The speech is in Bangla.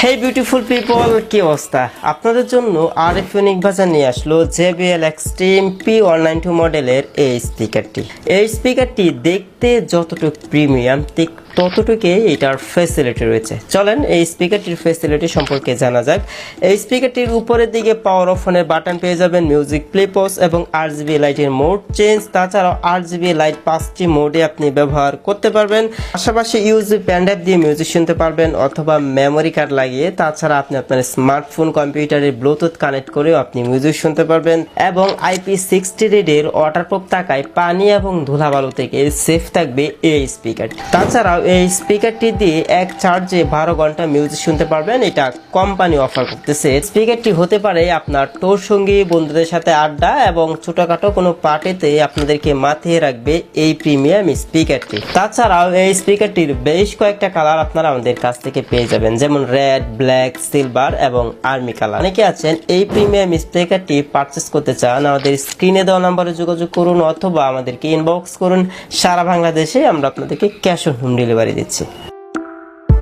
হেই বিউটিফুল পিপল, কি অবস্থা? আপনাদের জন্য আরএফ ইউনিক বাজার নিয়ে আসলো JBL এক্সট্রিম P192 মডেলের এই স্পিকারটি। এই স্পিকারটি দেখতে যতটুকু প্রিমিয়াম ঠিক ততটুকুই এটার ফ্যাসিলিটি রয়েছে। চলেন এই স্পিকারটির ফ্যাসিলিটি সম্পর্কে জানা যাক। এই স্পিকারটির উপরের দিকে পাওয়ার অফ অনের বাটন পেয়ে যাবেন, মিউজিক প্লে পজ এবং RGB লাইটের মোড চেঞ্জ। তাছাড়াও RGB লাইট 5টি মোডে আপনি ব্যবহার করতে পারবেন। পাশাপাশি ইউএসবি পেন ড্রাইভ দিয়ে মিউজিক শুনতে পারবেন অথবা মেমোরি কার্ড লাগিয়ে। তাছাড়া আপনি আপনার স্মার্টফোন কম্পিউটারে ব্লুটুথ কানেক্ট করেও আপনি মিউজিক শুনতে পারবেন এবং IP60 রেডের ওয়াটারপ্রুফ থাকায় পানি এবং ধুলাবালু থেকে সেফ থাকবে এই স্পিকার। তাছাড়াও এই স্পিকারটি দিয়ে এক চার্জে 12 ঘন্টা মিউজিক শুনতে পারবেন। এটা কোম্পানি অফার করতেছে। স্পিকারটি হতে পারে আপনার ট্যুর সঙ্গী, বন্ধুদের সাথে আড্ডা এবং ছোটখাটো কোনো পার্টিতে আপনাদেরকে মাতিয়ে রাখবে এই প্রিমিয়াম স্পিকারটি। তাছাড়াও এই স্পিকারটির বেশ কয়েকটা কালার আপনারা আমাদের কাছ থেকে পেয়ে যাবেন, যেমন রেড, ব্ল্যাক, সিলভার এবং আর্মি কালার। অনেকে আছেন এই প্রিমিয়াম স্পিকারটি পারচেস করতে চান, আমাদের স্ক্রিনে দেওয়া নম্বরে যোগাযোগ করুন অথবা আমাদেরকে ইনবক্স করুন। সারা বাংলাদেশে আমরা আপনাদেরকে ক্যাশ অন হোম ডেলিভারি দিচ্ছি।